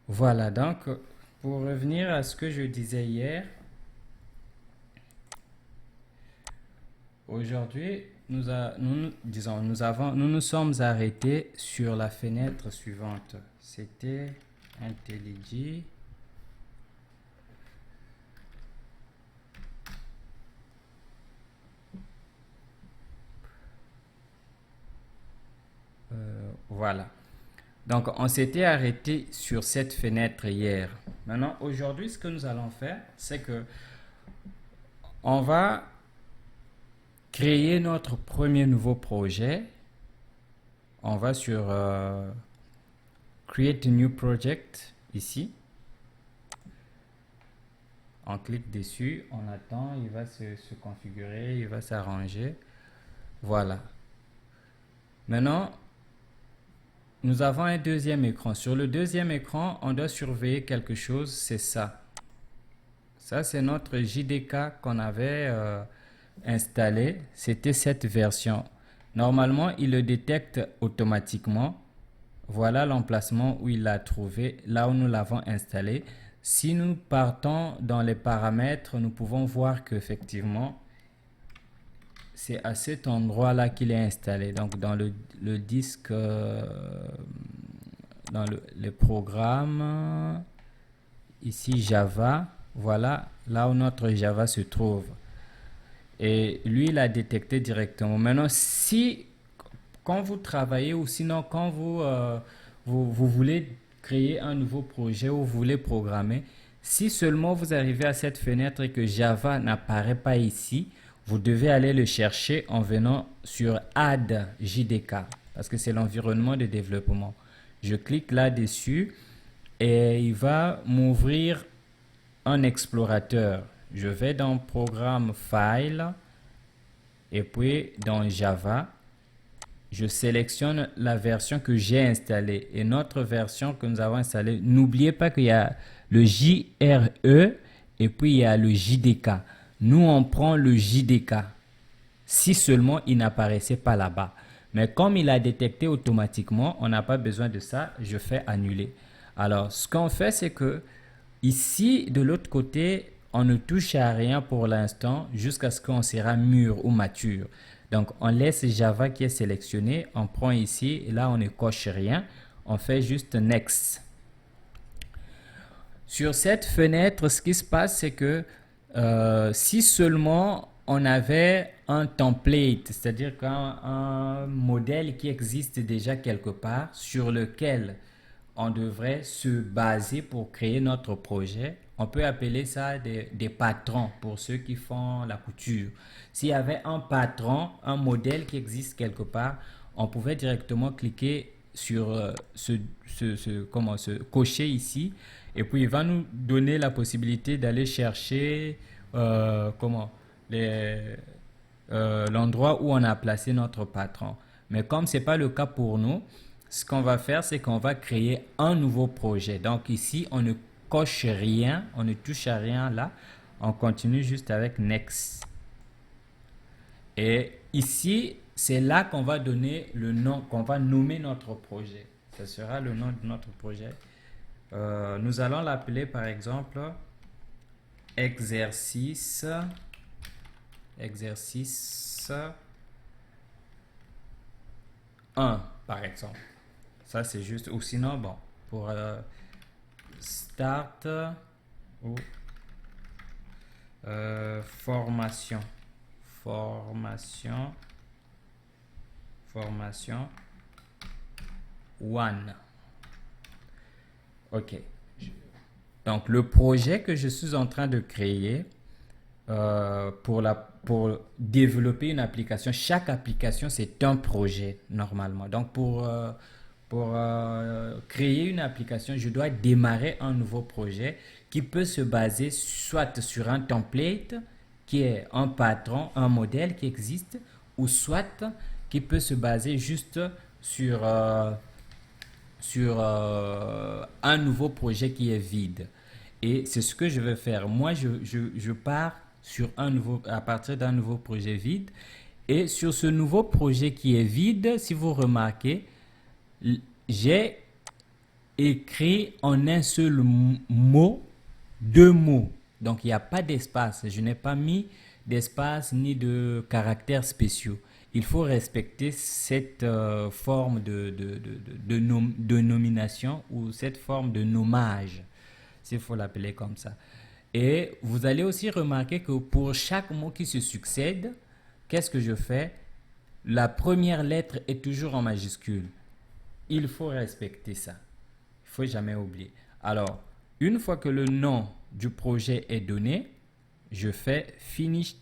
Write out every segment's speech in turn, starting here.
Voilà, donc pour revenir à ce que je disais hier, aujourd'hui, nous nous sommes arrêtés sur la fenêtre suivante. C'était IntelliJ. Voilà. Donc, on s'était arrêté sur cette fenêtre hier. Maintenant, aujourd'hui, ce que nous allons faire, c'est que on va créer notre premier nouveau projet. On va sur Create a New Project ici. On clique dessus, on attend, il va se configurer, il va s'arranger. Voilà. Maintenant, nous avons un deuxième écran. Sur le deuxième écran, on doit surveiller quelque chose, c'est ça. Ça, c'est notre JDK qu'on avait installé. C'était cette version. Normalement, il le détecte automatiquement. Voilà l'emplacement où il l'a trouvé, là où nous l'avons installé. Si nous partons dans les paramètres, nous pouvons voir qu'effectivement, c'est à cet endroit-là qu'il est installé. Donc, dans le disque, dans le programme, ici Java, voilà, là où notre Java se trouve. Et lui, il a détecté directement. Maintenant, si, quand vous travaillez ou sinon quand vous voulez créer un nouveau projet ou vous voulez programmer, si seulement vous arrivez à cette fenêtre et que Java n'apparaît pas ici, vous devez aller le chercher en venant sur Add JDK parce que c'est l'environnement de développement. Je clique là-dessus et il va m'ouvrir un explorateur. Je vais dans Programme File et puis dans Java. Je sélectionne la version que j'ai installée et notre version que nous avons installée. N'oubliez pas qu'il y a le JRE et puis il y a le JDK. Nous, on prend le JDK si seulement il n'apparaissait pas là-bas. Mais comme il a détecté automatiquement, on n'a pas besoin de ça. Je fais annuler. Alors, ce qu'on fait, c'est que ici, de l'autre côté, on ne touche à rien pour l'instant jusqu'à ce qu'on sera mûr ou mature. Donc, on laisse Java qui est sélectionné. On prend ici, et là, on ne coche rien. On fait juste Next. Sur cette fenêtre, ce qui se passe, c'est que si seulement on avait un template, c'est-à-dire un modèle qui existe déjà quelque part sur lequel on devrait se baser pour créer notre projet. On peut appeler ça des patrons pour ceux qui font la couture. S'il y avait un patron, un modèle qui existe quelque part, on pouvait directement cliquer sur cocher ici et puis il va nous donner la possibilité d'aller chercher les, l'endroit où on a placé notre patron. Mais comme ce n'est pas le cas pour nous, ce qu'on va faire, c'est qu'on va créer un nouveau projet. Donc ici, on ne coche rien, on ne touche à rien là. On continue juste avec Next. Et ici, c'est là qu'on va donner le nom, qu'on va nommer notre projet. Ce sera le nom de notre projet. Nous allons l'appeler par exemple exercice, exercice 1 par exemple. Ça c'est juste, ou sinon bon, pour start ou formation, formation, formation 1. Ok. Donc le projet que je suis en train de créer pour développer une application, chaque application c'est un projet normalement. Donc pour créer une application, je dois démarrer un nouveau projet qui peut se baser soit sur un template qui est un patron, un modèle qui existe, ou soit qui peut se baser juste sur un nouveau projet qui est vide. Et c'est ce que je vais faire. Moi, je pars sur à partir d'un nouveau projet vide. Et sur ce nouveau projet qui est vide, si vous remarquez, j'ai écrit en un seul mot, deux mots. Donc il n'y a pas d'espace. Je n'ai pas mis d'espace ni de caractères spéciaux. Il faut respecter cette forme de nomination ou cette forme de nommage, s'il faut l'appeler comme ça. Et vous allez aussi remarquer que pour chaque mot qui se succède, qu'est-ce que je fais? La première lettre est toujours en majuscule. Il faut respecter ça. Il faut jamais oublier. Alors, une fois que le nom du projet est donné, je fais Finish.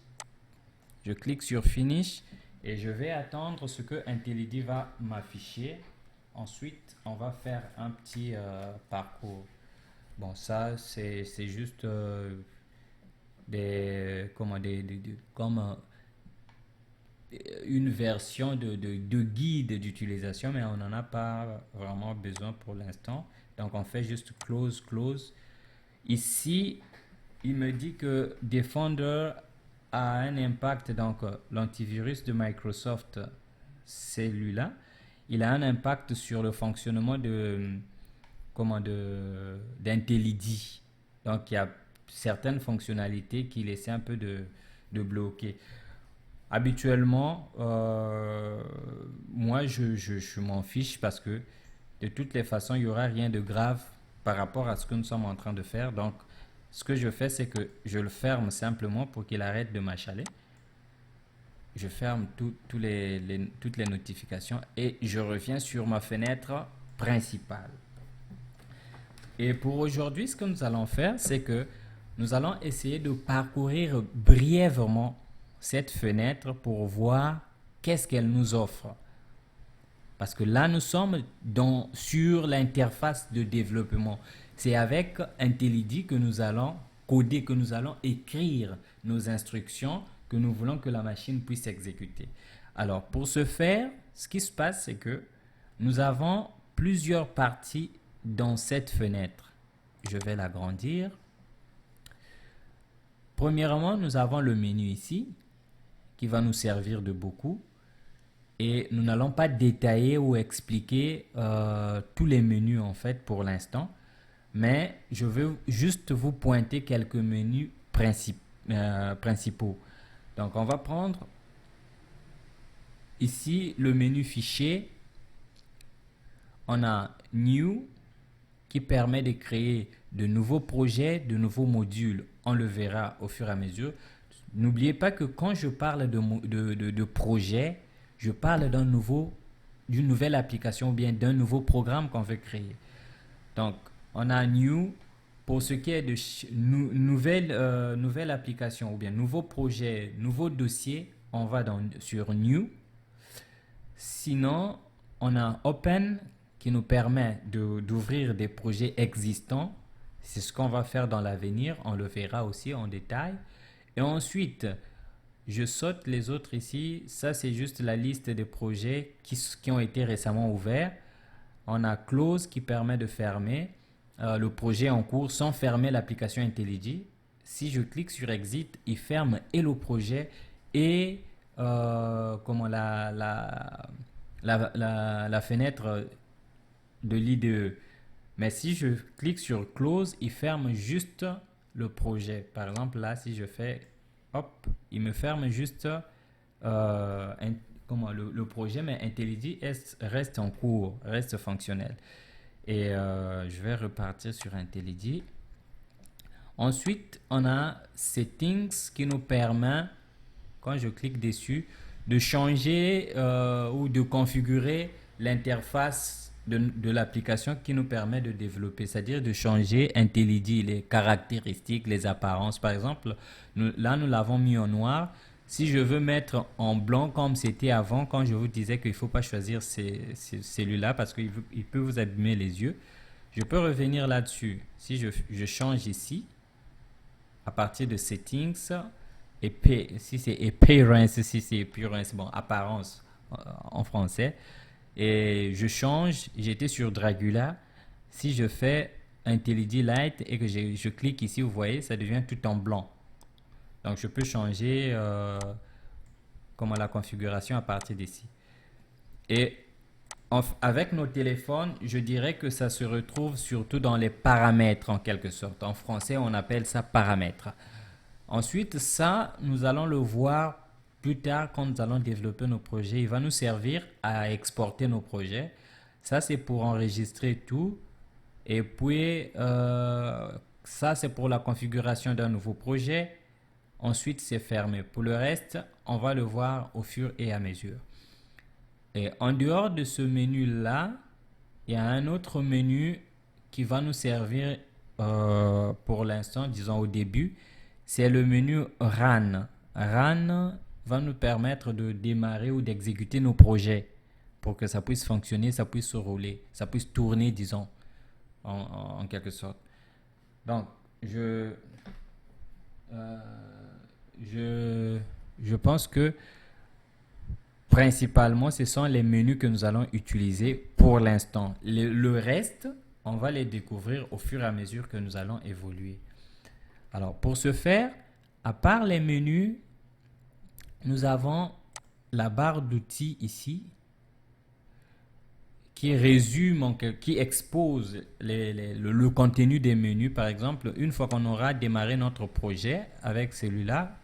Je clique sur Finish et je vais attendre ce que IntelliD va m'afficher. Ensuite, on va faire un petit parcours. Bon, ça, c'est juste comme une version de guide d'utilisation, mais on n'en a pas vraiment besoin pour l'instant. Donc, on fait juste close, close. Ici, il me dit que Defender a un impact, donc l'antivirus de Microsoft, celui-là, il a un impact sur le fonctionnement d'IntelliD. Donc, il y a certaines fonctionnalités qui laissaient un peu de bloquer. Habituellement, moi, je m'en fiche parce que de toutes les façons, il n'y aura rien de grave par rapport à ce que nous sommes en train de faire. Donc, ce que je fais, c'est que je le ferme simplement pour qu'il arrête de m'achaler. Je ferme toutes les notifications et je reviens sur ma fenêtre principale. Et pour aujourd'hui, ce que nous allons faire, c'est que nous allons essayer de parcourir brièvement cette fenêtre pour voir qu'est-ce qu'elle nous offre. Parce que là, nous sommes sur l'interface de développement. C'est avec IntelliD que nous allons coder, que nous allons écrire nos instructions que nous voulons que la machine puisse exécuter. Alors, pour ce faire, ce qui se passe, c'est que nous avons plusieurs parties dans cette fenêtre. Je vais l'agrandir. Premièrement, nous avons le menu ici qui va nous servir de beaucoup. Et nous n'allons pas détailler ou expliquer tous les menus en fait pour l'instant. Mais je veux juste vous pointer quelques menus principaux. Donc on va prendre ici le menu fichier. On a New qui permet de créer de nouveaux projets, de nouveaux modules. On le verra au fur et à mesure. N'oubliez pas que quand je parle de projet, je parle d'une nouvelle application ou bien d'un nouveau programme qu'on veut créer. Donc, on a New. Pour ce qui est de nouvelle application ou bien nouveau projet, nouveau dossier, on va sur New. Sinon, on a Open qui nous permet d'ouvrir des projets existants. C'est ce qu'on va faire dans l'avenir. On le verra aussi en détail. Et ensuite, je saute les autres ici. Ça, c'est juste la liste des projets qui ont été récemment ouverts. On a Close qui permet de fermer le projet en cours sans fermer l'application IntelliD. Si je clique sur Exit, il ferme et le projet et la fenêtre de l'IDE. Mais si je clique sur Close, il ferme juste le projet. Par exemple, là, si je fais hop, il me ferme juste le projet, mais IntelliD reste en cours, reste fonctionnel. Et je vais repartir sur IntelliD. Ensuite, on a Settings qui nous permet, quand je clique dessus, de changer ou de configurer l'interface de l'application qui nous permet de développer, c'est-à-dire de changer IntelliD, les caractéristiques, les apparences. Par exemple, là, nous l'avons mis en noir. Si je veux mettre en blanc comme c'était avant, quand je vous disais qu'il ne faut pas choisir celui-là parce qu'il peut vous abîmer les yeux, je peux revenir là-dessus. Si je change ici, à partir de Settings, si c'est Appearance, si c'est Appearance, bon, apparence en français, et je change, j'étais sur Dragula. Si je fais IntelliD Light et que je clique ici, vous voyez, ça devient tout en blanc. Donc je peux changer la configuration à partir d'ici. Et avec nos téléphones, je dirais que ça se retrouve surtout dans les paramètres en quelque sorte. En français, on appelle ça paramètres. Ensuite, ça, nous allons le voir plus tard quand nous allons développer nos projets. Il va nous servir à exporter nos projets. Ça, c'est pour enregistrer tout. Et puis, ça, c'est pour la configuration d'un nouveau projet. Ensuite, c'est fermé. Pour le reste, on va le voir au fur et à mesure. Et en dehors de ce menu-là, il y a un autre menu qui va nous servir pour l'instant, disons au début. C'est le menu Run. Run va nous permettre de démarrer ou d'exécuter nos projets pour que ça puisse fonctionner, ça puisse se rouler, ça puisse tourner, disons, en quelque sorte. Donc, euh, je pense que principalement, ce sont les menus que nous allons utiliser pour l'instant. Le reste, on va les découvrir au fur et à mesure que nous allons évoluer. Alors, pour ce faire, à part les menus, nous avons la barre d'outils ici qui résume, qui expose le contenu des menus. Par exemple, une fois qu'on aura démarré notre projet avec celui-là,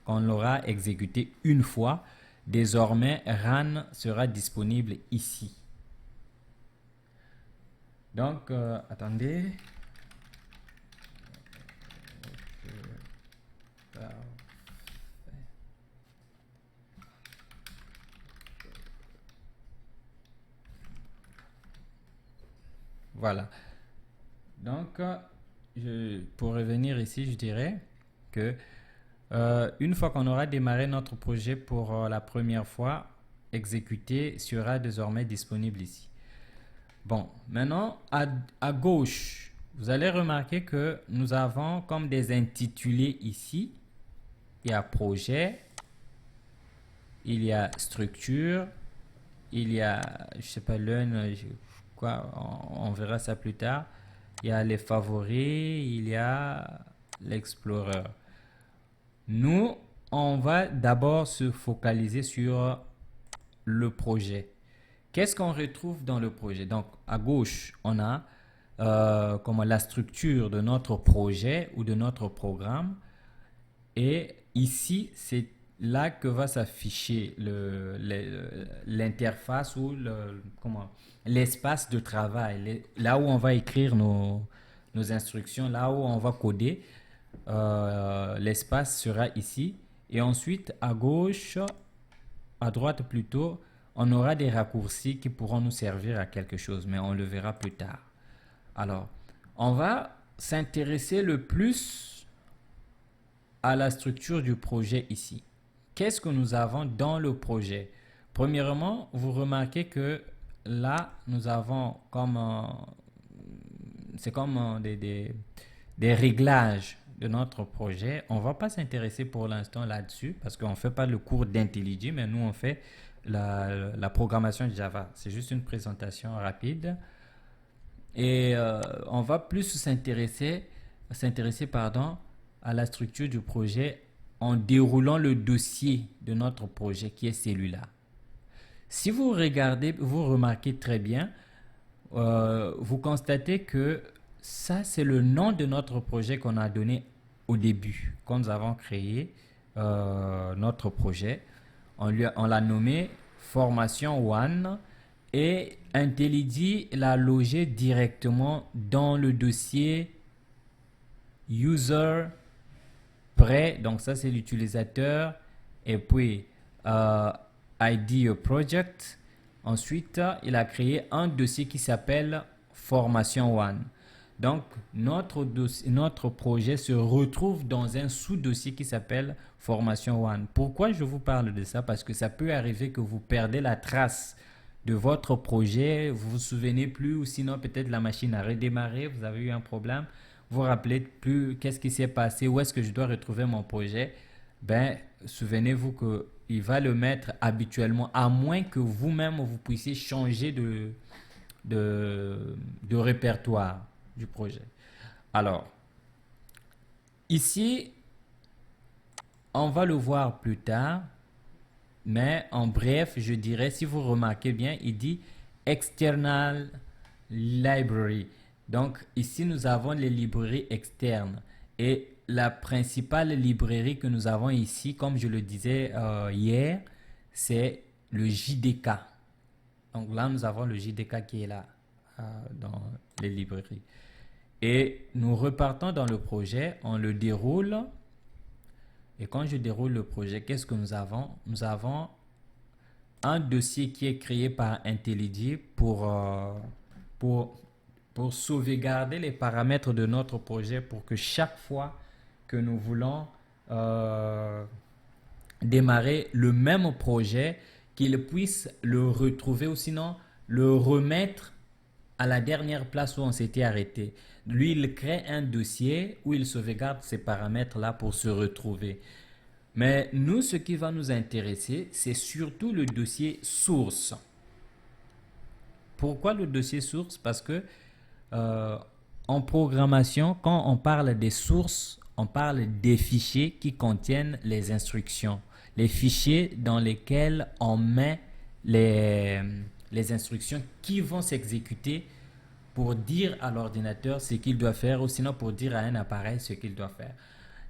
qu'on l'aura exécuté une fois, désormais RAN sera disponible ici. Donc, attendez. Voilà. Donc, pour revenir ici, je dirais que une fois qu'on aura démarré notre projet pour la première fois, exécuter sera désormais disponible ici. Bon, maintenant, à gauche, vous allez remarquer que nous avons comme des intitulés ici. Il y a projet, il y a structure, il y a, je sais pas, quoi, on verra ça plus tard. Il y a les favoris, il y a l'Explorer. Nous, on va d'abord se focaliser sur le projet. Qu'est-ce qu'on retrouve dans le projet? Donc, à gauche, on a comment la structure de notre projet ou de notre programme. Et ici, c'est là que va s'afficher l'interface ou l'espace de travail, là où on va écrire nos instructions, là où on va coder. L'espace sera ici. Et ensuite, à gauche, à droite plutôt, on aura des raccourcis qui pourront nous servir à quelque chose, mais on le verra plus tard. Alors, on va s'intéresser le plus à la structure du projet ici. Qu'est-ce que nous avons dans le projet? Premièrement, vous remarquez que là, nous avons comme c'est comme des réglages de notre projet. On ne va pas s'intéresser pour l'instant là-dessus parce qu'on ne fait pas le cours d'IntelliJ, mais nous on fait la programmation Java. C'est juste une présentation rapide. Et on va plus s'intéresser à la structure du projet en déroulant le dossier de notre projet qui est celui-là. Si vous regardez, vous remarquez très bien, vous constatez que ça, c'est le nom de notre projet qu'on a donné au début, quand nous avons créé notre projet. On l'a nommé Formation One et IntelliJ l'a logé directement dans le dossier User Prêt. Donc ça, c'est l'utilisateur. Et puis, ID Project. Ensuite, il a créé un dossier qui s'appelle Formation One. Donc, notre projet se retrouve dans un sous-dossier qui s'appelle Formation One. Pourquoi je vous parle de ça? Parce que ça peut arriver que vous perdez la trace de votre projet, vous vous souvenez plus, ou sinon peut-être la machine a redémarré, vous avez eu un problème, vous vous rappelez plus qu'est-ce qui s'est passé, où est-ce que je dois retrouver mon projet. Ben, souvenez-vous que il va le mettre habituellement, à moins que vous-même vous puissiez changer de répertoire du projet. Alors, ici, on va le voir plus tard, mais en bref, je dirais, si vous remarquez bien, il dit External Library. Donc ici, nous avons les librairies externes. Et la principale librairie que nous avons ici, comme je le disais hier, c'est le JDK. Donc là, nous avons le JDK qui est là, dans les librairies. Et nous repartons dans le projet, on le déroule. Et quand je déroule le projet, qu'est-ce que nous avons? Nous avons un dossier qui est créé par IntelliJ pour sauvegarder les paramètres de notre projet pour que chaque fois que nous voulons démarrer le même projet, qu'il puisse le retrouver ou sinon le remettre à la dernière place où on s'était arrêté. Lui, il crée un dossier où il sauvegarde ces paramètres-là pour se retrouver. Mais nous, ce qui va nous intéresser, c'est surtout le dossier source. Pourquoi le dossier source? Parce que en programmation, quand on parle des sources, on parle des fichiers qui contiennent les instructions. Les fichiers dans lesquels on met les instructions qui vont s'exécuter pour dire à l'ordinateur ce qu'il doit faire ou sinon pour dire à un appareil ce qu'il doit faire.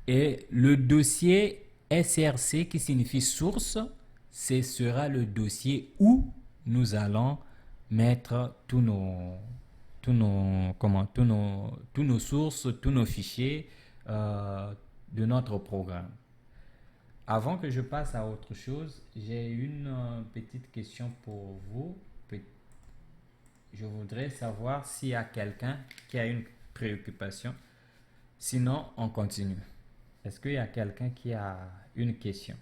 Et le dossier SRC qui signifie source, ce sera le dossier où nous allons mettre tous nos sources, tous nos fichiers de notre programme. Avant que je passe à autre chose, j'ai une petite question pour vous. Je voudrais savoir s'il y a quelqu'un qui a une préoccupation. Sinon, on continue. Est-ce qu'il y a quelqu'un qui a une question?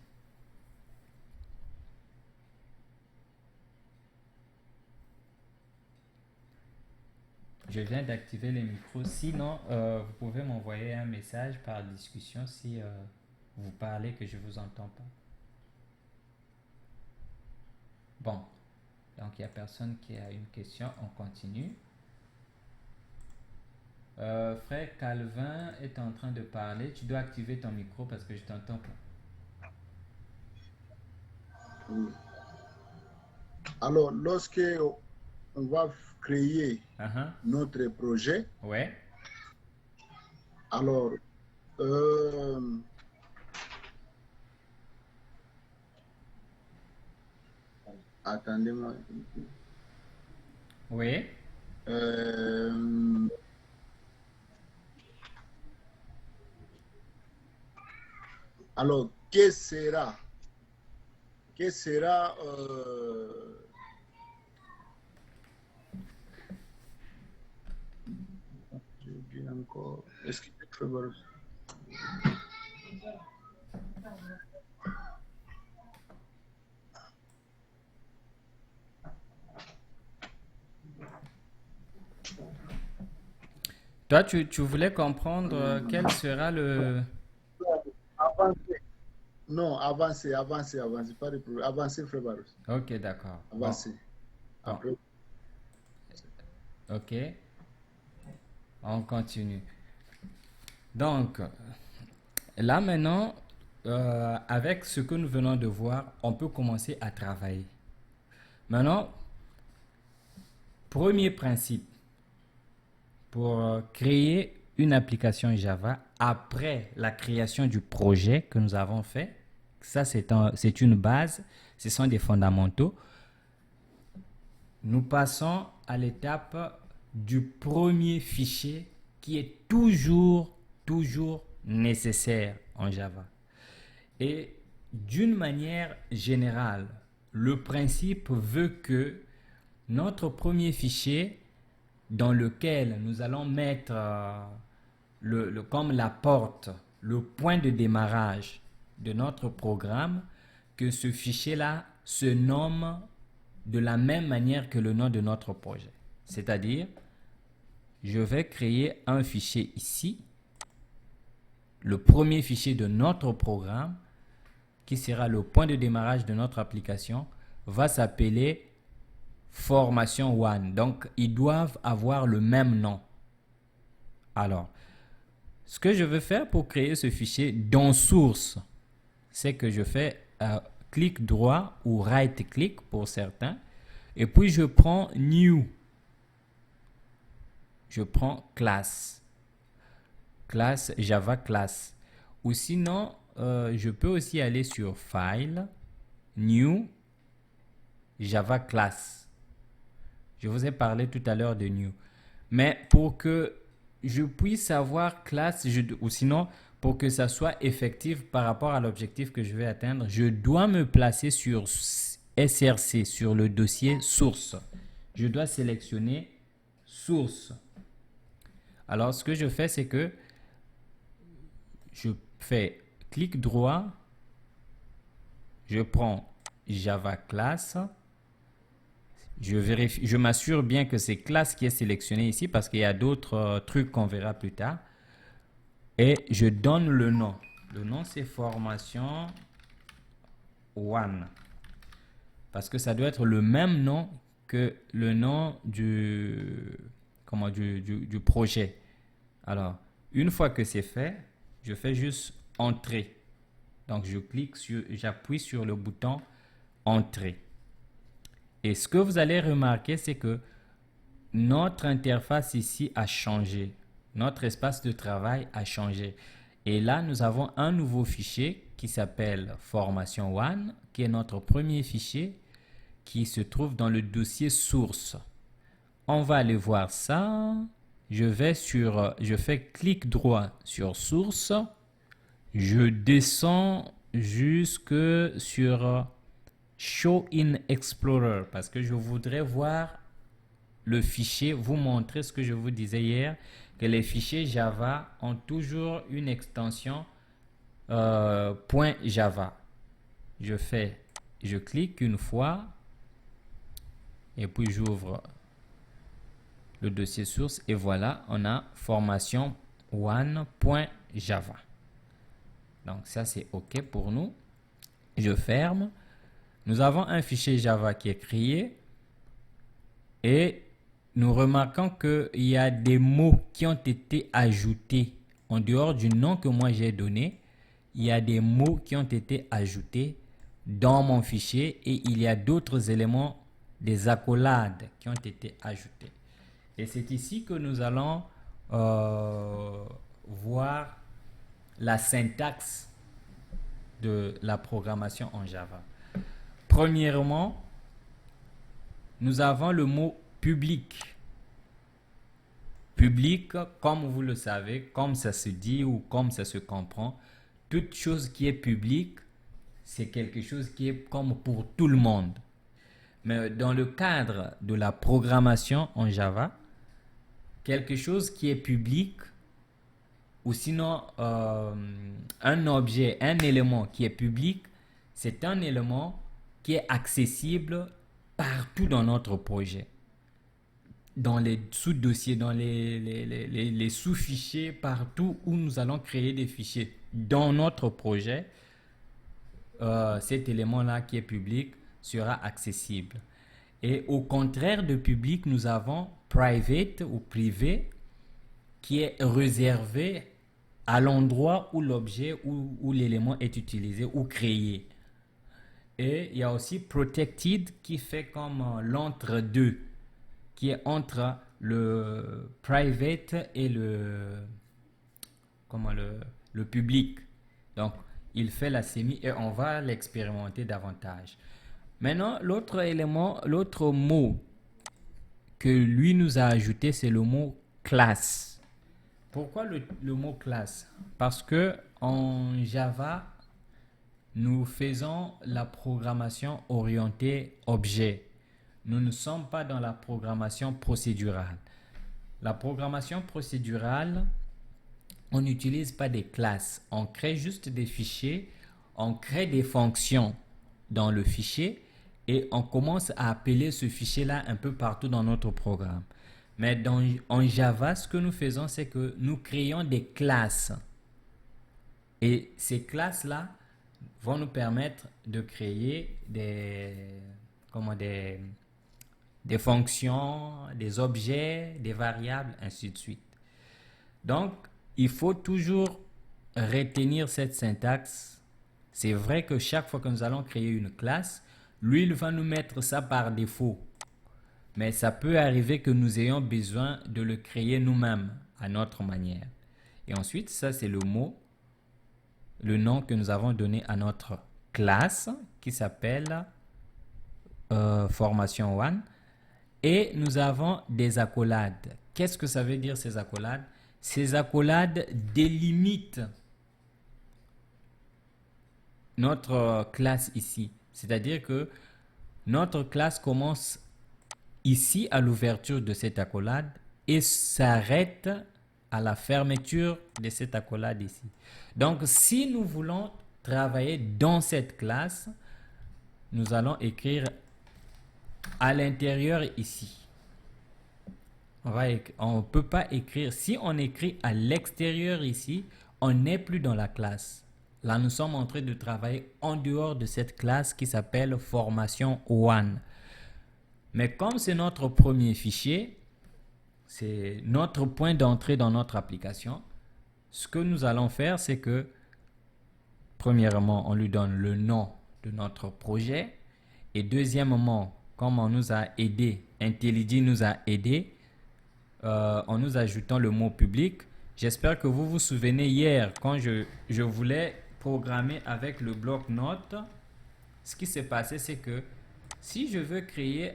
Je viens d'activer les micros. Sinon, vous pouvez m'envoyer un message par discussion si vous parlez que je ne vous entends pas. Bon, donc il n'y a personne qui a une question. On continue. Frère Calvin est en train de parler. Tu dois activer ton micro parce que je t'entends pas. Oui. Alors, lorsque on va créer notre projet, ouais. Alors, attendez-moi. Oui. Alors, que sera encore. Est-ce qu'il est très bon? Toi, tu voulais comprendre quel sera le... Avancer. Non, avancer, pas de problème. Avancer, frère Barros. Ok, d'accord. Avancer. Bon. Après. Ok. On continue. Donc, là maintenant, avec ce que nous venons de voir, on peut commencer à travailler. Maintenant, premier principe, pour créer une application Java, après la création du projet que nous avons fait, ça c'est une base, ce sont des fondamentaux, nous passons à l'étape du premier fichier qui est toujours nécessaire en Java. Et d'une manière générale, le principe veut que notre premier fichier dans lequel nous allons mettre comme la porte, le point de démarrage de notre programme, que ce fichier-là se nomme de la même manière que le nom de notre projet. C'est-à-dire, je vais créer un fichier ici, le premier fichier de notre programme, qui sera le point de démarrage de notre application, va s'appeler Formation One. Donc, ils doivent avoir le même nom. Alors, ce que je veux faire pour créer ce fichier dans source, c'est que je fais clic droit ou right click pour certains. Et puis je prends new. Je prends classe. Classe, Java class. Ou sinon, je peux aussi aller sur File, New, Java class. Je vous ai parlé tout à l'heure de New. Mais pour que je puisse avoir classe, ou sinon, pour que ça soit effectif par rapport à l'objectif que je vais atteindre, je dois me placer sur SRC, sur le dossier source. Je dois sélectionner source. Alors, ce que je fais, c'est que je fais clic droit, je prends Java class, je vérifie, je m'assure bien que c'est classe qui est sélectionné ici parce qu'il y a d'autres trucs qu'on verra plus tard. Et je donne le nom. Le nom, c'est formation one. Parce que ça doit être le même nom que le nom du projet. Alors, une fois que c'est fait, je fais juste entrer. Donc, j'appuie sur le bouton entrer. Et ce que vous allez remarquer, c'est que notre interface ici a changé. Notre espace de travail a changé. Et là, nous avons un nouveau fichier qui s'appelle formation one, qui est notre premier fichier qui se trouve dans le dossier source. On va aller voir ça. Je fais clic droit sur source. Je descends jusque sur Show in Explorer parce que je voudrais voir le fichier, vous montrer ce que je vous disais hier, que les fichiers Java ont toujours une extension .java. Je clique une fois et puis j'ouvre le dossier source et voilà, on a formation one.java. Donc ça c'est OK pour nous. Je ferme. Nous avons un fichier Java qui est créé et nous remarquons qu'il y a des mots qui ont été ajoutés en dehors du nom que moi j'ai donné. Il y a des mots qui ont été ajoutés dans mon fichier et il y a d'autres éléments, des accolades qui ont été ajoutés. Et c'est ici que nous allons voir la syntaxe de la programmation en Java. Premièrement, nous avons le mot public. Public, comme vous le savez, comme ça se dit ou comme ça se comprend, toute chose qui est publique, c'est quelque chose qui est comme pour tout le monde. Mais dans le cadre de la programmation en Java, quelque chose qui est public, ou sinon un objet, un élément qui est public, c'est un élément qui est accessible partout dans notre projet. Dans les sous-dossiers, dans les sous-fichiers, partout où nous allons créer des fichiers dans notre projet, cet élément-là qui est public sera accessible. Et au contraire de public, nous avons private ou privé qui est réservé à l'endroit où l'objet ou l'élément est utilisé ou créé. Et il y a aussi protected qui fait comme l'entre-deux, qui est entre le private et le public. Donc, il fait la sémie et on va l'expérimenter davantage. Maintenant, l'autre élément, l'autre mot que lui nous a ajouté, c'est le mot classe. Pourquoi le mot classe? Parce que en Java, nous faisons la programmation orientée objet. Nous ne sommes pas dans la programmation procédurale. La programmation procédurale, on n'utilise pas des classes. On crée juste des fichiers, on crée des fonctions dans le fichier et on commence à appeler ce fichier-là un peu partout dans notre programme. Mais en Java, ce que nous faisons, c'est que nous créons des classes. Et ces classes-là vont nous permettre de créer des fonctions, des objets, des variables, ainsi de suite. Donc, il faut toujours retenir cette syntaxe. C'est vrai que chaque fois que nous allons créer une classe, lui, il va nous mettre ça par défaut. Mais ça peut arriver que nous ayons besoin de le créer nous-mêmes à notre manière. Et ensuite, ça c'est le mot, le nom que nous avons donné à notre classe qui s'appelle Formation One. Et nous avons des accolades. Qu'est-ce que ça veut dire ces accolades? Ces accolades délimitent notre classe ici. C'est-à-dire que notre classe commence ici à l'ouverture de cette accolade et s'arrête à la fermeture de cette accolade ici. Donc, si nous voulons travailler dans cette classe, nous allons écrire à l'intérieur ici. On ne peut pas écrire. Si on écrit à l'extérieur ici, on n'est plus dans la classe. Là, nous sommes en train de travailler en dehors de cette classe qui s'appelle Formation One. Mais comme c'est notre premier fichier, c'est notre point d'entrée dans notre application, ce que nous allons faire, c'est que, premièrement, on lui donne le nom de notre projet. Et deuxièmement, comme on nous a aidé, IntelliJ nous a aidé, en nous ajoutant le mot public. J'espère que vous vous souvenez hier, quand je voulais programmer avec le bloc-notes, ce qui s'est passé, c'est que si je veux créer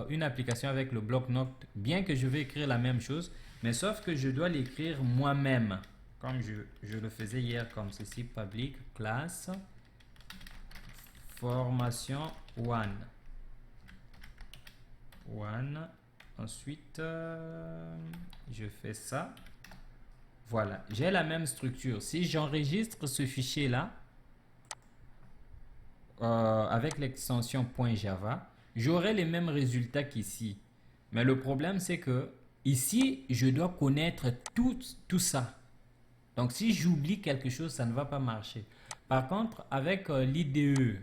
une application avec le bloc-notes, bien que je vais écrire la même chose, mais sauf que je dois l'écrire moi-même, comme je le faisais hier, comme ceci, public, classe, formation one. Ensuite, je fais ça. Voilà, j'ai la même structure. Si j'enregistre ce fichier-là avec l'extension .java, j'aurai les mêmes résultats qu'ici. Mais le problème, c'est que ici, je dois connaître tout ça. Donc, si j'oublie quelque chose, ça ne va pas marcher. Par contre, avec l'IDE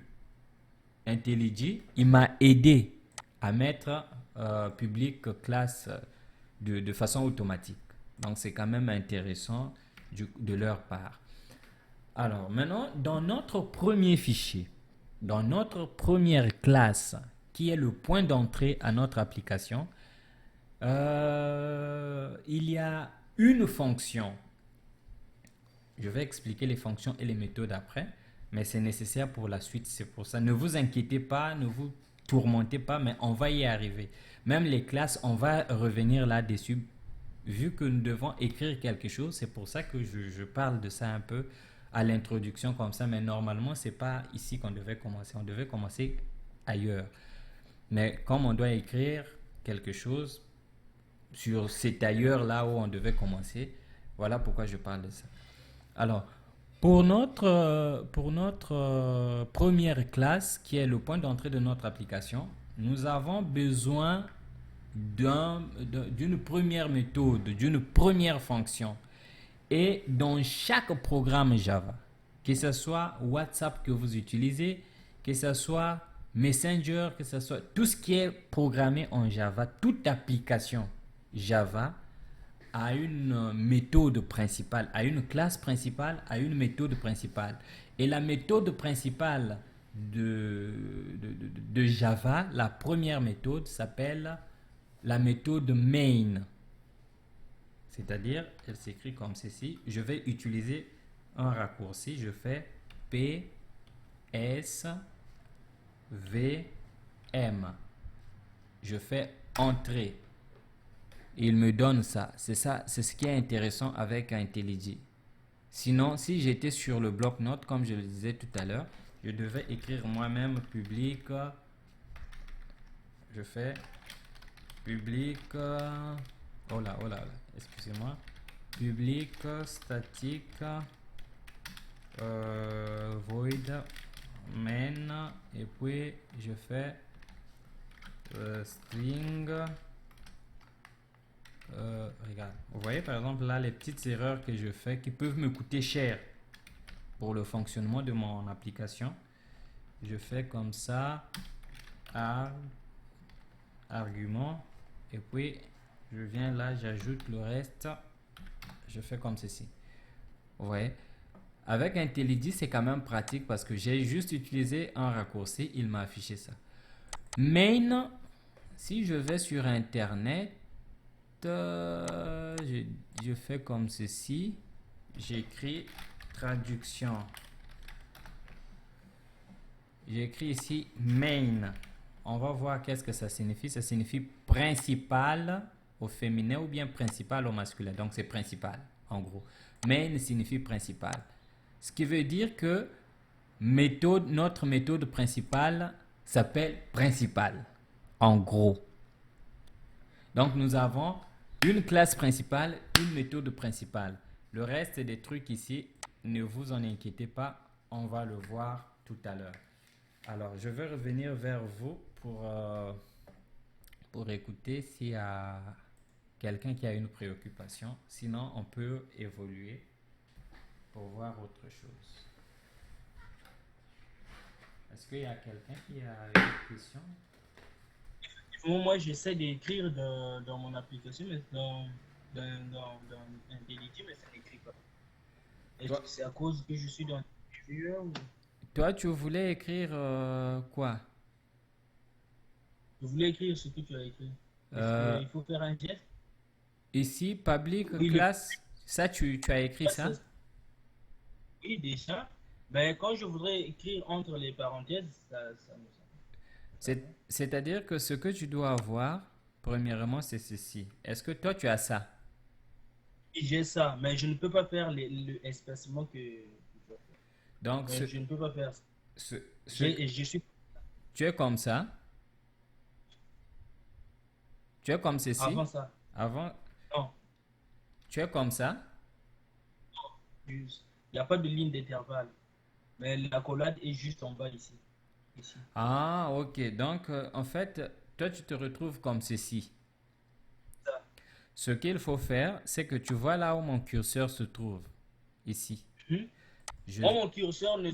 IntelliJ, il m'a aidé à mettre public classe de façon automatique. Donc, c'est quand même intéressant de leur part. Alors, maintenant, dans notre premier fichier, dans notre première classe, qui est le point d'entrée à notre application, il y a une fonction. Je vais expliquer les fonctions et les méthodes après, mais c'est nécessaire pour la suite. C'est pour ça. Ne vous inquiétez pas, ne vous tourmentez pas, mais on va y arriver. Même les classes, on va revenir là-dessus. Vu que nous devons écrire quelque chose, c'est pour ça que je parle de ça un peu à l'introduction comme ça, mais normalement, c'est pas ici qu'on devait commencer. On devait commencer ailleurs. Mais comme on doit écrire quelque chose sur cet ailleurs là où on devait commencer, voilà pourquoi je parle de ça. Alors, pour notre première classe, qui est le point d'entrée de notre application, nous avons besoin d'une première méthode, d'une première fonction. Et dans chaque programme Java, que ce soit WhatsApp que vous utilisez, que ce soit Messenger, que ce soit tout ce qui est programmé en Java, toute application Java a une méthode principale, a une classe principale, a une méthode principale. Et la méthode principale de Java, la première méthode s'appelle la méthode main. C'est-à-dire, elle s'écrit comme ceci. Je vais utiliser un raccourci. Je fais P, S, V, M. Je fais entrée. Il me donne ça. C'est ça, c'est ce qui est intéressant avec IntelliJ. Sinon, si j'étais sur le bloc-notes, comme je le disais tout à l'heure, je devais écrire moi-même public. Je fais public. Oh là, excusez-moi. Public statique void main, et puis je fais string. Regarde, vous voyez par exemple là les petites erreurs que je fais qui peuvent me coûter cher pour le fonctionnement de mon application. Je fais comme ça, argument, et puis je viens là, j'ajoute le reste. Je fais comme ceci. Vous voyez, avec IntelliJ c'est quand même pratique parce que j'ai juste utilisé un raccourci, il m'a affiché ça. Main, Si je vais sur Internet, je fais comme ceci. J'écris traduction. J'écris ici main. On va voir qu'est-ce que ça signifie. Ça signifie principal au féminin ou bien principal au masculin. Donc c'est principal en gros. Main signifie principal. Ce qui veut dire que notre méthode principale s'appelle principal en gros. Donc nous avons une classe principale, une méthode principale. Le reste des trucs ici, ne vous en inquiétez pas, on va le voir tout à l'heure. Alors, je vais revenir vers vous pour écouter s'il y a quelqu'un qui a une préoccupation. Sinon, on peut évoluer pour voir autre chose. Est-ce qu'il y a quelqu'un qui a une question? Moi, j'essaie d'écrire dans mon application, mais dans Intelligy, mais ça n'écrit pas. Est-ce Toi, que c'est à cause que je suis dans Viewer ou toi, tu voulais écrire quoi? je voulais écrire ce que tu as écrit? Est-ce Euh, qu'il faut faire un geste? Ici, public Oui, class, ça, tu as écrit ça? oui, déjà. Mais quand je voudrais écrire entre les parenthèses, ça me ça va. C'est-à-dire que ce que tu dois avoir, premièrement, c'est ceci. Est-ce que toi, tu as ça? Oui, j'ai ça, mais je ne peux pas faire le espacement que tu dois faire. Donc, Mais je ne peux pas faire ça. ce, ce- Je suis tu es comme ça. Tu es comme ceci. avant ça. Avant, Non, tu es comme ça. il n'y a pas de ligne d'intervalle. Mais l'accolade est juste en bas ici. Ici. Ah, ok. Donc, en fait, toi, tu te retrouves comme ceci. Ça. Ce qu'il faut faire, c'est que tu vois là où mon curseur se trouve. Ici. Hmm? Je... Moi, mon curseur ne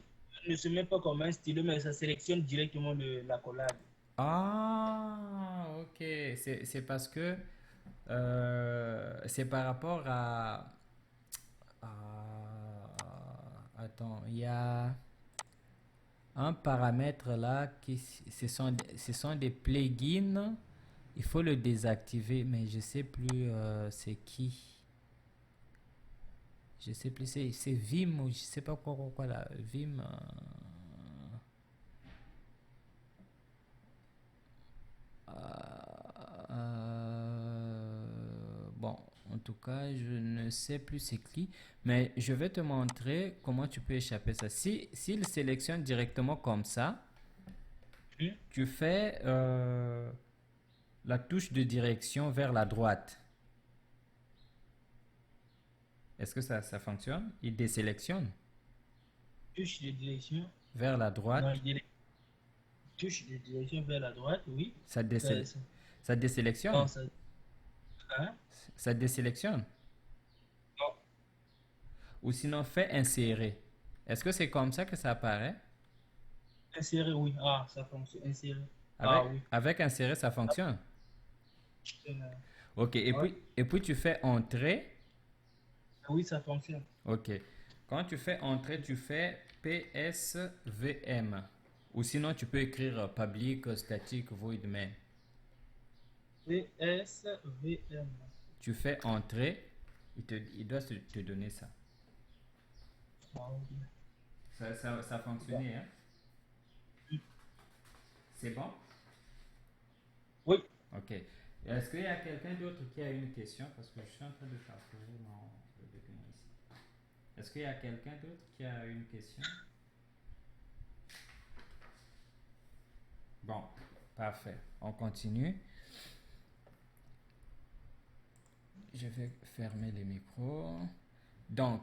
se met pas comme un stylo, mais ça sélectionne directement l'accolade. Ah, ok. C'est parce que c'est par rapport Attends, il y a un paramètre là ce sont des plugins. Il faut le désactiver, mais je sais plus c'est qui. Je sais plus, c'est Vim ou je sais pas quoi là. Vim. Bon, en tout cas, je ne sais plus c'est qui, mais je vais te montrer comment tu peux échapper ça. S'il sélectionne directement comme ça, Hmm? tu fais la touche de direction vers la droite. Est-ce que ça fonctionne? Il désélectionne Touche de direction. vers la Non, droite. touche de direction vers la droite, oui. Ça, Ça, désélec- ça- ça désélectionne. non, ça, hein? Ça désélectionne. Non. Ou sinon, fais insérer. Est-ce que c'est comme ça que ça apparaît? Insérer, oui. Ah, ça fonctionne. Insérer. Ah, Avec, oui. avec insérer, ça fonctionne. Euh, Ok, ouais. et puis tu fais entrer. Oui, ça fonctionne. Ok. Quand tu fais entrer, tu fais PSVM. Ou sinon, tu peux écrire public, static, void main. PSVM. Tu fais entrer, il doit te donner ça. Ah, oui. Ça a fonctionné, hein? C'est bon? Oui. Ok. Est-ce qu'il y a quelqu'un d'autre qui a une question? Parce que je suis en train de parcourir le document ici. Est-ce qu'il y a quelqu'un d'autre qui a une question? Bon, parfait. On continue. Je vais fermer les micros. Donc,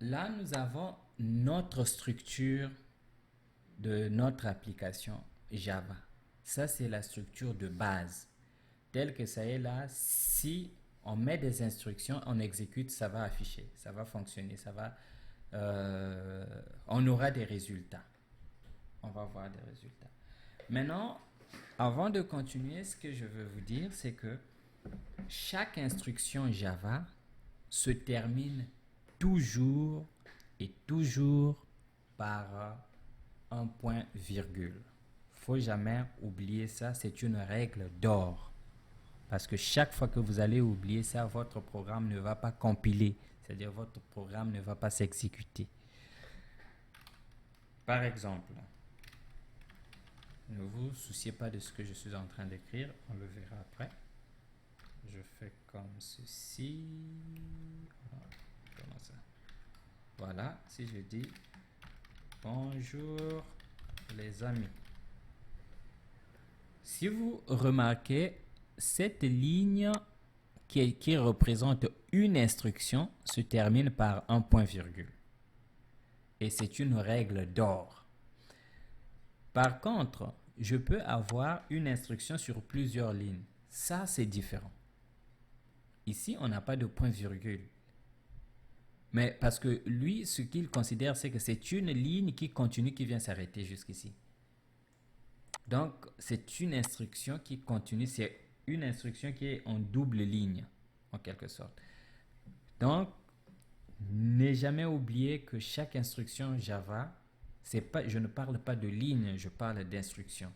là, nous avons notre structure de notre application Java. Ça, c'est la structure de base. Telle que ça est là, si on met des instructions, on exécute, ça va afficher, ça va fonctionner, on aura des résultats. On va voir des résultats. Maintenant, avant de continuer, ce que je veux vous dire, c'est que chaque instruction Java se termine toujours et toujours par un point virgule. faut jamais oublier ça. C'est une règle d'or. Parce que chaque fois que vous allez oublier ça, votre programme ne va pas compiler. C'est-à-dire votre programme ne va pas s'exécuter. Par exemple, ne vous souciez pas de ce que je suis en train d'écrire. On le verra après. Je fais comme ceci. Comment ça? Voilà. Si je dis bonjour les amis. Si vous remarquez, cette ligne qui représente une instruction se termine par un point-virgule. Et c'est une règle d'or. Par contre, je peux avoir une instruction sur plusieurs lignes. Ça, c'est différent. Ici, on n'a pas de point-virgule. Mais parce que lui, ce qu'il considère, c'est que c'est une ligne qui continue, qui vient s'arrêter jusqu'ici. Donc, c'est une instruction qui continue, c'est une instruction qui est en double ligne, en quelque sorte. Donc, ne jamais oublier que chaque instruction Java, je ne parle pas de ligne, je parle d'instruction.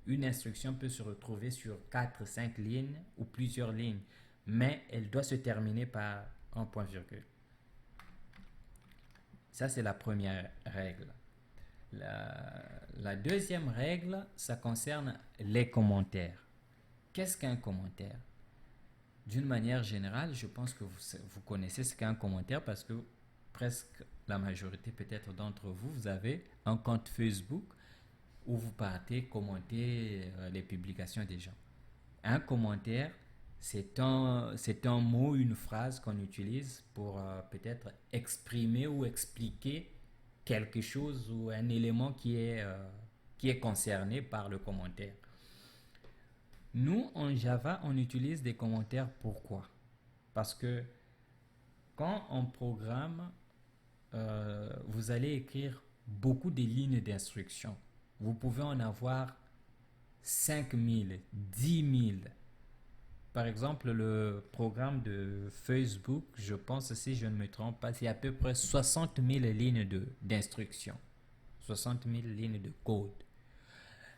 Une instruction peut se retrouver sur 4, 5 lignes ou plusieurs lignes, mais elle doit se terminer par un point-virgule. Ça, c'est la première règle. La deuxième règle, ça concerne les commentaires. Qu'est-ce qu'un commentaire? D'une manière générale, je pense que vous connaissez ce qu'est un commentaire parce que presque la majorité peut-être d'entre vous, vous avez un compte Facebook où vous partez commenter les publications des gens. Un commentaire, c'est un mot, une phrase qu'on utilise pour peut-être exprimer ou expliquer quelque chose ou un élément qui est concerné par le commentaire. Nous, en Java, on utilise des commentaires. Pourquoi? Parce que quand on programme, vous allez écrire beaucoup de lignes d'instruction. Vous pouvez en avoir 5000, 10 000. Par exemple, le programme de Facebook, je pense, si je ne me trompe pas, c'est à peu près 60 000 lignes d'instruction. 60 000 lignes de code.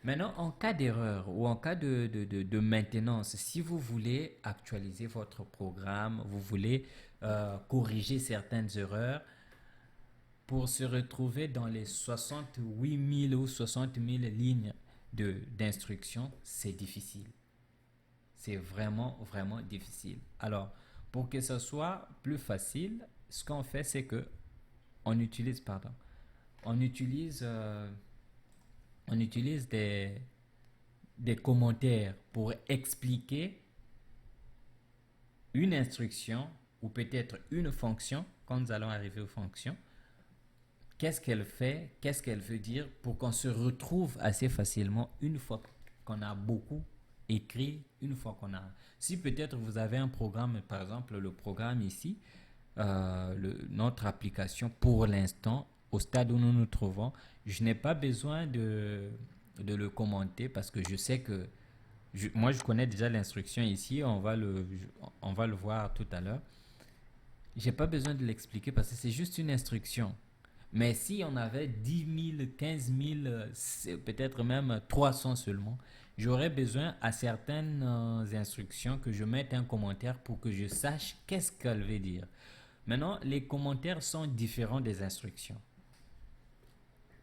Maintenant, en cas d'erreur ou en cas de maintenance, si vous voulez actualiser votre programme, vous voulez corriger certaines erreurs, pour se retrouver dans les 68 000 ou 60 000 lignes d'instruction, c'est difficile. C'est vraiment, vraiment difficile. Alors, pour que ce soit plus facile, ce qu'on fait, c'est que on utilise des commentaires pour expliquer une instruction ou peut-être une fonction, quand nous allons arriver aux fonctions. Qu'est-ce qu'elle fait, qu'est-ce qu'elle veut dire pour qu'on se retrouve assez facilement une fois qu'on a beaucoup écrit, une fois qu'on a... Si peut-être vous avez un programme, par exemple le programme ici, notre application pour l'instant, au stade où nous nous trouvons, je n'ai pas besoin de le commenter parce que je sais que moi je connais déjà l'instruction ici, on va le voir tout à l'heure. J'ai pas besoin de l'expliquer parce que c'est juste une instruction. Mais si on avait 10 000, 15 000, peut-être même 300 seulement, j'aurais besoin à certaines instructions que je mette un commentaire pour que je sache qu'est-ce qu'elle veut dire. Maintenant, les commentaires sont différents des instructions.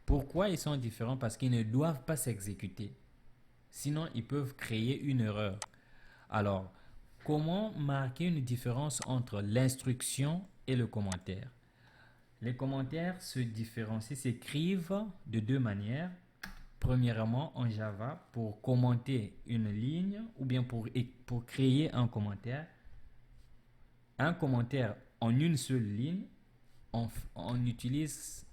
Pourquoi ils sont différents? Parce qu'ils ne doivent pas s'exécuter. Sinon, ils peuvent créer une erreur. Alors, comment marquer une différence entre l'instruction et le commentaire? Les commentaires se différencient, s'écrivent de deux manières. Premièrement, en Java, pour commenter une ligne ou bien pour créer un commentaire. Un commentaire en une seule ligne, on utilise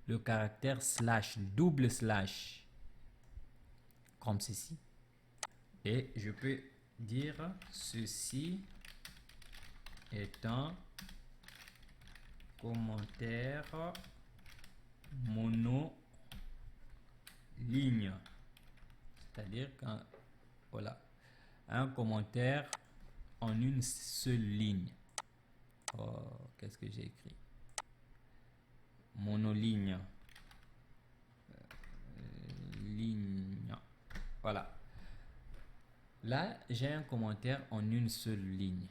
le caractère slash, double slash, comme ceci. Et je peux dire ceci est un commentaire monoligne, c'est-à-dire voilà, un commentaire en une seule ligne. Oh, qu'est-ce que j'ai écrit? Monoligne, ligne. Voilà. Là, j'ai un commentaire en une seule ligne.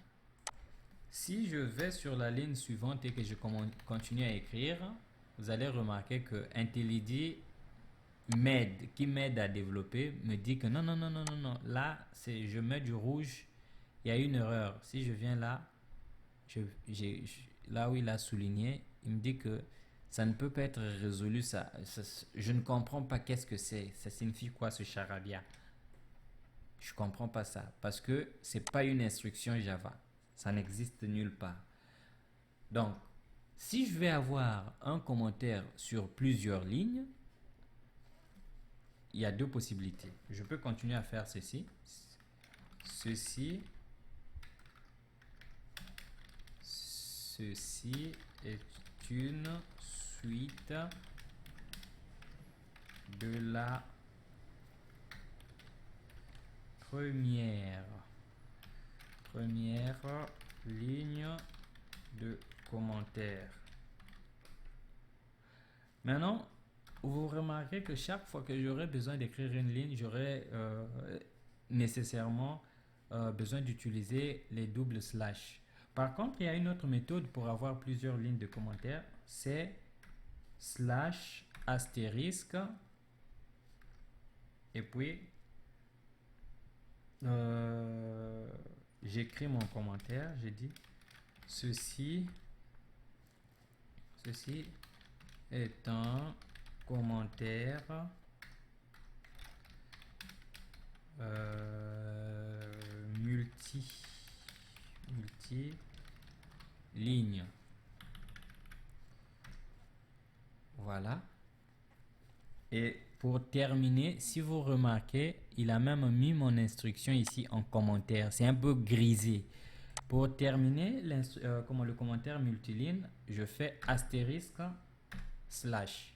Si je vais sur la ligne suivante et que je continue à écrire, vous allez remarquer que IntelliJ qui m'aide à développer, me dit que non, non, non, non, non, non. Là, je mets du rouge, il y a une erreur. Si je viens là, là où il a souligné, il me dit que ça ne peut pas être résolu. Je ne comprends pas qu'est-ce que c'est. Ça signifie quoi ce charabia? Je ne comprends pas ça. Parce que ce n'est pas une instruction Java. Ça n'existe nulle part. Donc, si je vais avoir un commentaire sur plusieurs lignes, il y a deux possibilités. Je peux continuer à faire ceci. Ceci est une suite de la première ligne de commentaire. Maintenant, vous remarquez que chaque fois que j'aurai besoin d'écrire une ligne, j'aurai nécessairement besoin d'utiliser les doubles slash. Par contre, il y a une autre méthode pour avoir plusieurs lignes de commentaires, c'est slash astérisque et puis j'écris mon commentaire, j'ai dit ceci est un commentaire multi-ligne. Voilà. Et pour terminer, si vous remarquez, il a même mis mon instruction ici en commentaire. C'est un peu grisé. Pour terminer, comme le commentaire multiligne, je fais astérisque slash.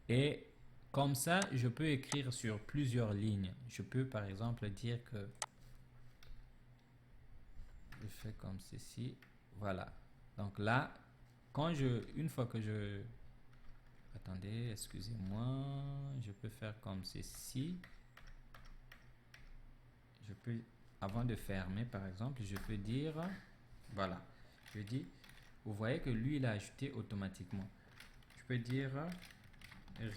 Et comme ça, je peux écrire sur plusieurs lignes. Je peux par exemple dire que je fais comme ceci. Voilà. Donc là, une fois que je... Attendez, excusez-moi. Je peux faire comme ceci. Je peux, avant de fermer par exemple, je peux dire... Voilà. Je dis, vous voyez que lui, il a ajouté automatiquement. Je peux dire...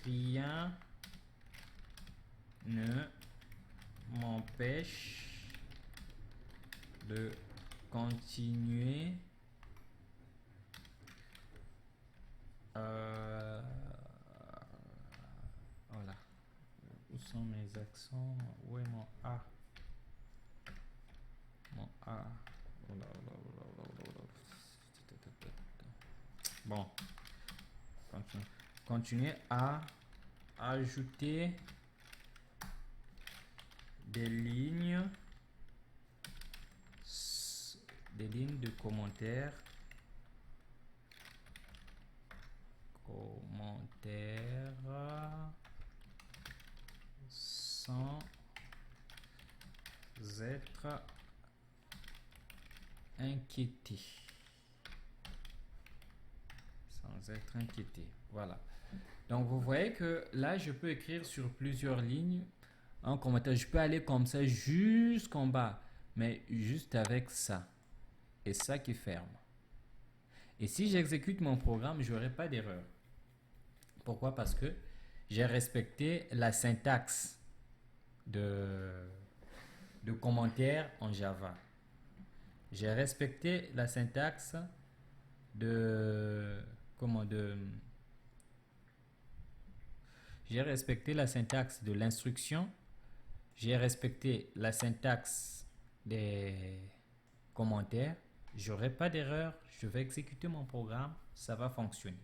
Rien ne m'empêche de continuer voilà. Où sont mes accents? Où est mon A? Mon A. Bon. Continuer à ajouter des lignes de commentaires sans être inquiété. Voilà. Donc vous voyez que là je peux écrire sur plusieurs lignes un commentaire. Je peux aller comme ça jusqu'en bas, mais juste avec ça et ça qui ferme. Et si j'exécute mon programme, je n'aurai pas d'erreur. Pourquoi? Parce que j'ai respecté la syntaxe de commentaire en Java. J'ai respecté la syntaxe j'ai respecté la syntaxe de l'instruction, j'ai respecté la syntaxe des commentaires, j'aurai pas d'erreur, je vais exécuter mon programme, ça va fonctionner.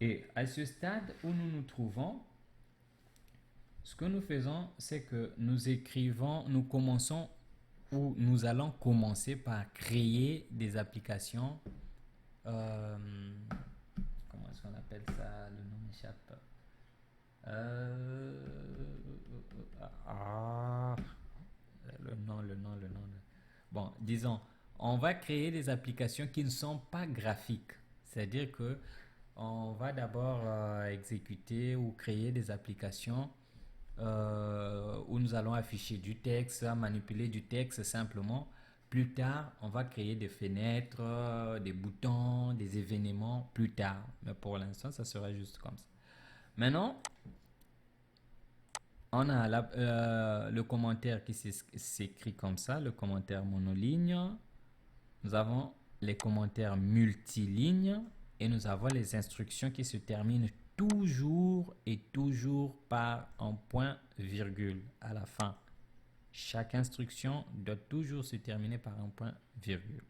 Et à ce stade où nous nous trouvons, ce que nous faisons, c'est que nous allons commencer par créer des applications. Comment est-ce qu'on appelle ça? Le nom m'échappe. Le nom. Bon, disons, on va créer des applications qui ne sont pas graphiques. C'est-à-dire que on va d'abord exécuter ou créer des applications où nous allons afficher du texte, manipuler du texte simplement. Plus tard, on va créer des fenêtres, des boutons, des événements plus tard. Mais pour l'instant, ça sera juste comme ça. Maintenant, on a le commentaire qui s'écrit comme ça, le commentaire monoligne. Nous avons les commentaires multilignes et nous avons les instructions qui se terminent toujours et toujours par un point virgule à la fin. Chaque instruction doit toujours se terminer par un point virgule.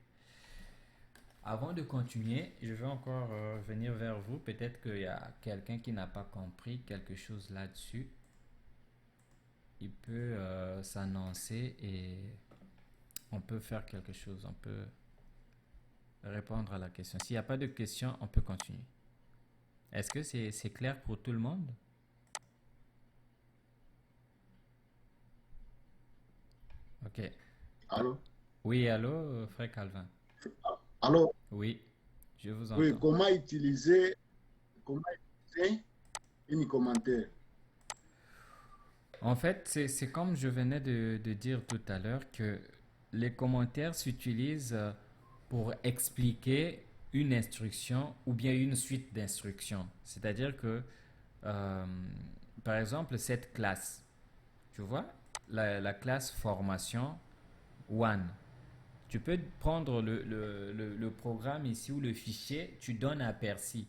Avant de continuer, je vais encore venir vers vous. Peut-être qu'il y a quelqu'un qui n'a pas compris quelque chose là-dessus. Il peut s'annoncer et on peut faire quelque chose. On peut répondre à la question. S'il n'y a pas de question, on peut continuer. Est-ce que c'est clair pour tout le monde? Ok. Allô? Oui, allô, frère Calvin. Allô? Oui, je vous Oui, entends. comment utiliser un commentaire? En fait, c'est comme je venais de dire tout à l'heure que les commentaires s'utilisent pour expliquer une instruction ou bien une suite d'instructions. C'est-à-dire que, euh, par exemple, cette classe, tu vois, la classe formation one, tu peux prendre le programme ici ou le fichier, tu donnes à Percy.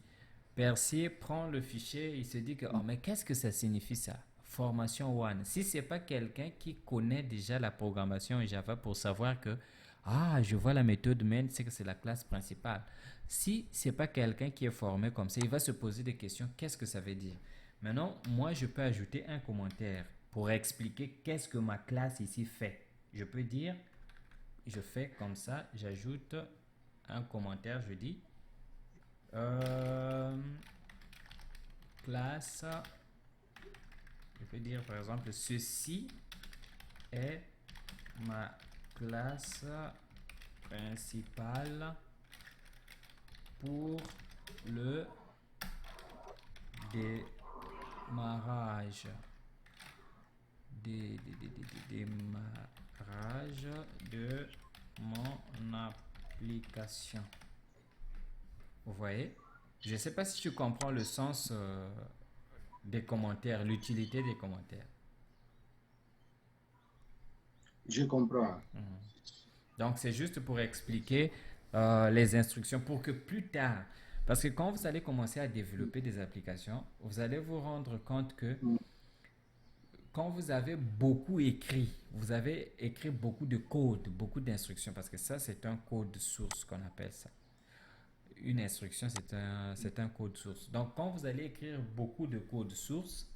Percy prend le fichier, il se dit que, oh, mais qu'est-ce que ça signifie ça? Formation One. Si c'est pas quelqu'un qui connaît déjà la programmation Java pour savoir que, ah, je vois la méthode main, c'est que c'est la classe principale. Si c'est pas quelqu'un qui est formé comme ça, il va se poser des questions, qu'est-ce que ça veut dire? Maintenant, moi, je peux ajouter un commentaire pour expliquer qu'est-ce que ma classe ici fait. Je peux dire, je fais comme ça, j'ajoute un commentaire, je dis classe, je peux dire par exemple ceci est ma classe principale pour le démarrage démarrage de mon application. Vous voyez? Je ne sais pas si tu comprends le sens des commentaires, l'utilité des commentaires. Je comprends. Donc, c'est juste pour expliquer les instructions pour que plus tard, parce que quand vous allez commencer à développer des applications, vous allez vous rendre compte que quand vous avez beaucoup écrit, vous avez écrit beaucoup de code, beaucoup d'instructions, parce que ça, c'est un code source qu'on appelle ça. Une instruction, c'est un code source. Donc, quand vous allez écrire beaucoup de code source,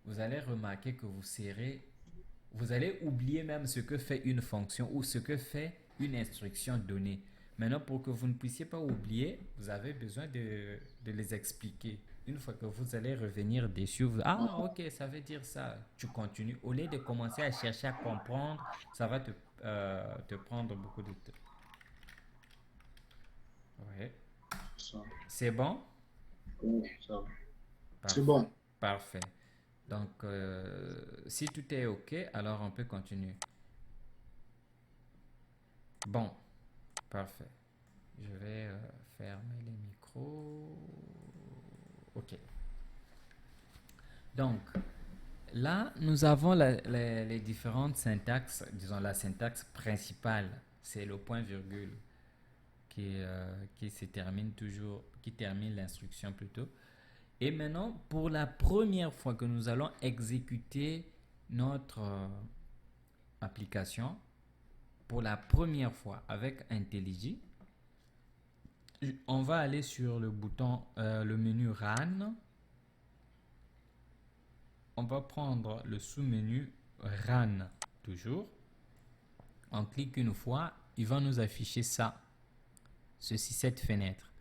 vous allez remarquer que vous allez oublier même ce que fait une fonction ou ce que fait une instruction donnée. Maintenant, pour que vous ne puissiez pas oublier, vous avez besoin de les expliquer. Une fois que vous allez revenir dessus, ah, ok, ça veut dire ça. Tu continues. Au lieu de commencer à chercher à comprendre, ça va te prendre beaucoup de temps. Ouais. Ça, C'est bon? oui, ça va. C'est Parfait. bon. Parfait. Donc, si tout est OK, alors on peut continuer. Bon, parfait. Je vais fermer les micros. OK. Donc, là, nous avons les différentes syntaxes. Disons, la syntaxe principale, c'est le point virgule qui se termine toujours, qui termine l'instruction plutôt. Et maintenant, pour la première fois que nous allons exécuter notre application, pour la première fois avec IntelliJ, on va aller sur le bouton, le menu RAN. On va prendre le sous-menu RAN toujours. On clique une fois, il va nous afficher ça, cette fenêtre.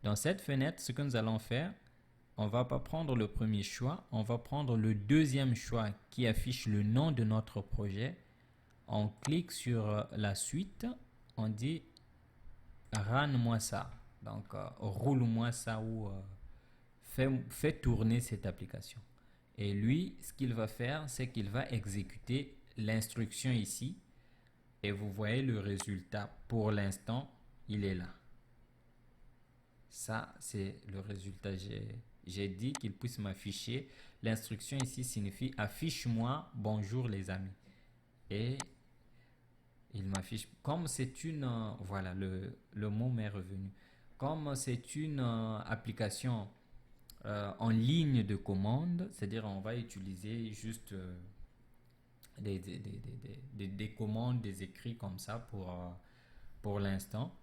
Dans cette fenêtre, ce que nous allons faire, on va pas prendre le premier choix, on va prendre le deuxième choix qui affiche le nom de notre projet. On clique sur la suite, on dit run-moi ça. Donc roule-moi ça ou fais tourner cette application. Et lui, ce qu'il va faire, c'est qu'il va exécuter l'instruction ici. Et vous voyez le résultat. Pour l'instant, il est là. Ça, c'est le résultat. J'ai dit qu'il puisse m'afficher. L'instruction ici signifie affiche-moi bonjour les amis. Et il m'affiche. Comme c'est une. Voilà, le mot m'est revenu. Comme c'est une application en ligne de commande, c'est-à-dire on va utiliser juste des commandes, des écrits comme ça pour l'instant.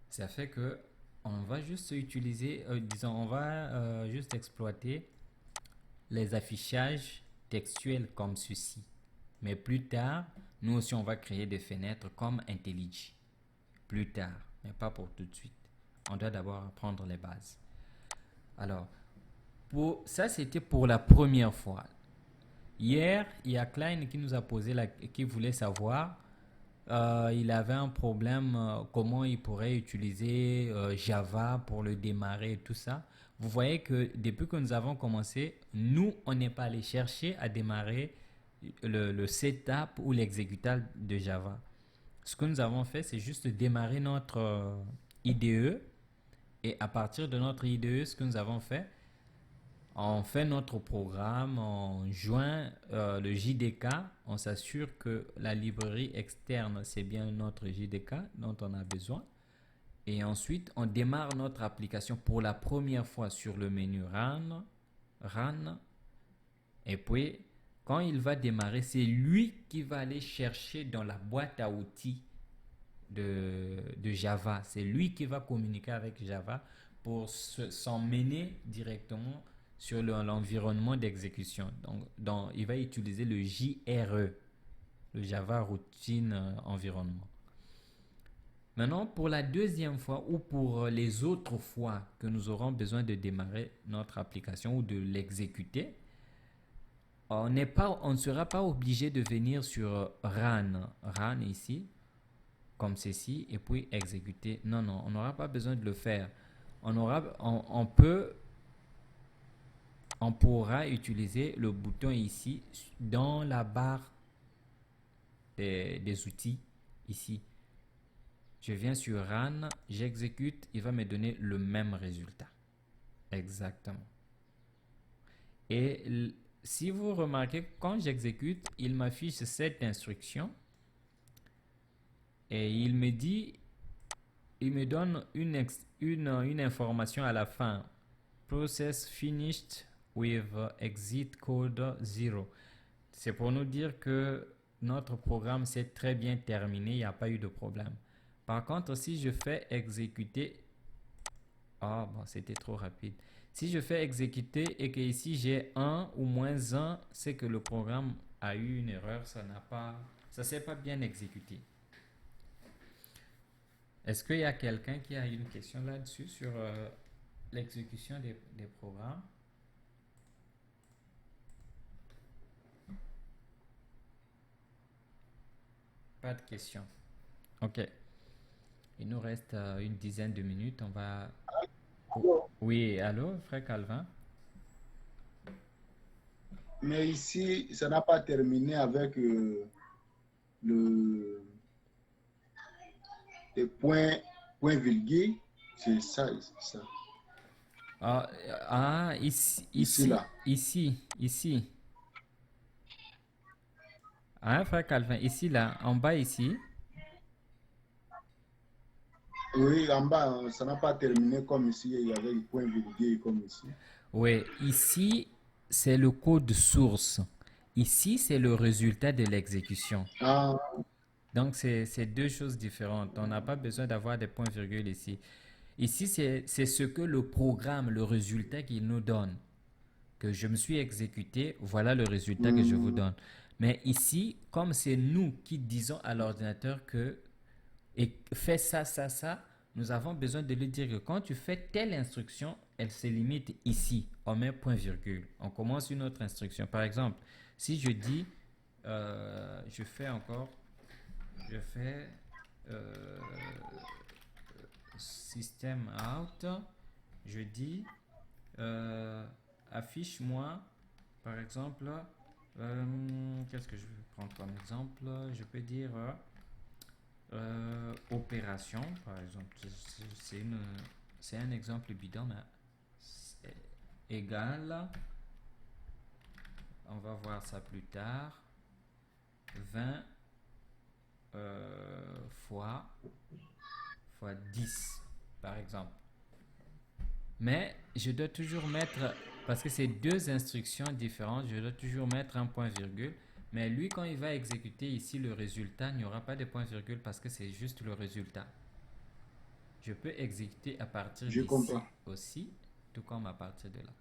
Ça fait que on va juste utiliser, disons, on va juste exploiter les affichages textuels comme ceci. Mais plus tard, nous aussi, on va créer des fenêtres comme IntelliJ. Plus tard, mais pas pour tout de suite. On doit d'abord apprendre les bases. Alors, ça, c'était pour la première fois. Hier, il y a Klein qui nous a posé qui voulait savoir, il avait un problème, comment il pourrait utiliser Java pour le démarrer et tout ça. Vous voyez que depuis que nous avons commencé, nous, on n'est pas allé chercher à démarrer le setup ou l'exécutable de Java. Ce que nous avons fait, c'est juste démarrer notre IDE. Et à partir de notre IDE, ce que nous avons fait, on fait notre programme, on joint le JDK, on s'assure que la librairie externe, c'est bien notre JDK dont on a besoin. Et ensuite, on démarre notre application pour la première fois sur le menu Run. Et puis, quand il va démarrer, c'est lui qui va aller chercher dans la boîte à outils de Java. C'est lui qui va communiquer avec Java pour s'emmener directement sur l'environnement d'exécution. Donc, il va utiliser le JRE, le Java Routine Environnement. Maintenant, pour la deuxième fois ou pour les autres fois que nous aurons besoin de démarrer notre application ou de l'exécuter, on ne sera pas obligé de venir sur Run ici, comme ceci, et puis exécuter. Non, on n'aura pas besoin de le faire. On pourra utiliser le bouton ici dans la barre des outils ici. Je viens sur Run, j'exécute, il va me donner le même résultat. Exactement. Et si vous remarquez, quand j'exécute, il m'affiche cette instruction et il me donne une information à la fin. Process finished with exit code 0. C'est pour nous dire que notre programme s'est très bien terminé, il n'y a pas eu de problème. Par contre, si je fais exécuter, c'était trop rapide. Si je fais exécuter et que ici j'ai 1 ou moins 1, c'est que le programme a eu une erreur, ça s'est pas bien exécuté. Est-ce qu'il y a quelqu'un qui a une question là-dessus sur l'exécution des programmes? Pas de question. Ok. Il nous reste une dizaine de minutes. On va... Oui, allô, frère Calvin? Mais ici, ça n'a pas terminé avec le point virgule. C'est ça, c'est ça. Ici. Ah, frère Calvin, ici, là, en bas, ici. Oui, en bas, ça n'a pas terminé comme ici. Il y avait le point virgule comme ici. Oui, ici, c'est le code source. Ici, c'est le résultat de l'exécution. Donc, c'est deux choses différentes. On n'a pas besoin d'avoir des points-virgules ici. Ici, c'est ce que le programme, le résultat qu'il nous donne. Que je me suis exécuté, voilà le résultat que je vous donne. Mais ici, comme c'est nous qui disons à l'ordinateur que fais ça, nous avons besoin de lui dire que quand tu fais telle instruction, elle se limite ici. On met point-virgule. On commence une autre instruction. Par exemple, si je dis, je fais system out, je dis affiche-moi Par exemple, qu'est-ce que je vais prendre comme exemple? Je peux dire opération, par exemple. C'est un exemple bidon, mais c'est égal, on va voir ça plus tard, 20 fois 10, par exemple. Mais je dois toujours mettre, parce que c'est deux instructions différentes, je dois toujours mettre un point virgule. Mais lui, quand il va exécuter ici le résultat, il n'y aura pas de point virgule parce que c'est juste le résultat. Je peux exécuter à partir Je d'ici comprends. aussi, tout comme à partir de là.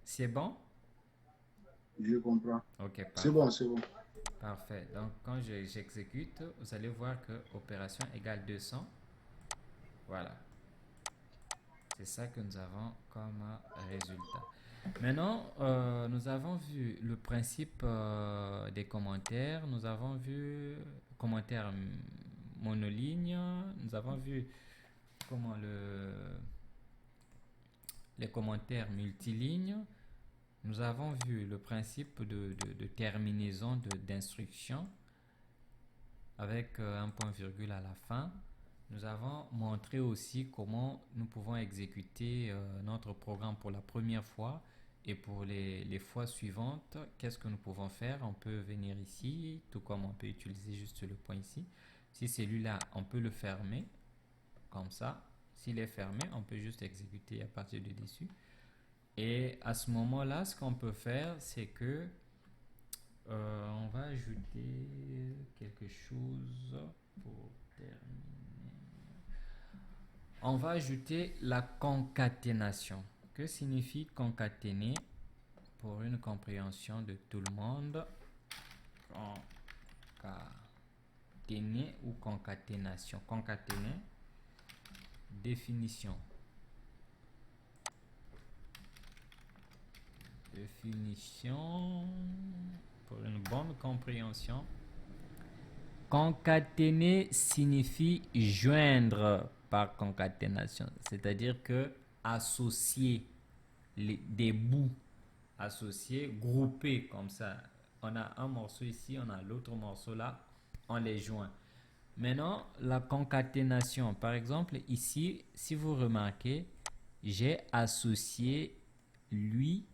C'est bon? Je comprends. Ok, C'est bon, c'est bon. parfait. Donc, quand j'exécute, vous allez voir que opération égale 200. Voilà. C'est ça que nous avons comme résultat. Maintenant, nous avons vu le principe des commentaires. Nous avons vu commentaires monoligne. Nous avons vu comment les commentaires multilignes. Nous avons vu le principe de terminaison d'instruction avec un point virgule à la fin. Nous avons montré aussi comment nous pouvons exécuter notre programme pour la première fois et pour les fois suivantes, qu'est-ce que nous pouvons faire? On peut venir ici, tout comme on peut utiliser juste le point ici. Si celui-là, on peut le fermer comme ça. S'il est fermé, on peut juste exécuter à partir de dessus. Et à ce moment-là, ce qu'on peut faire, c'est que on va ajouter quelque chose pour terminer. On va ajouter la concaténation. Que signifie concaténer pour une compréhension de tout le monde? Concaténer ou concaténation. Concaténer, définition. Définition pour une bonne compréhension. Concaténer signifie joindre par concaténation, c'est-à-dire que associer des bouts, associer, grouper comme ça. On a un morceau ici, on a l'autre morceau là, on les joint. Maintenant, la concaténation, par exemple, ici, si vous remarquez, j'ai associé lui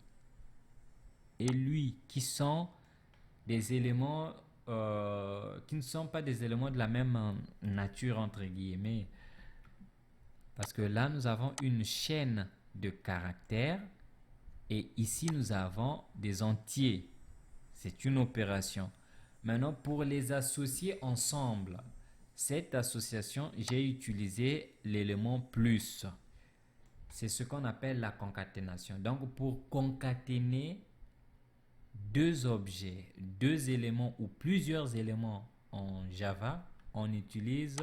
et lui, qui sont des éléments qui ne sont pas des éléments de la même nature, entre guillemets. Parce que là, nous avons une chaîne de caractères et ici, nous avons des entiers. C'est une opération. Maintenant, pour les associer ensemble, cette association, j'ai utilisé l'élément plus. C'est ce qu'on appelle la concaténation. Donc, pour concaténer deux objets, deux éléments ou plusieurs éléments en Java, on utilise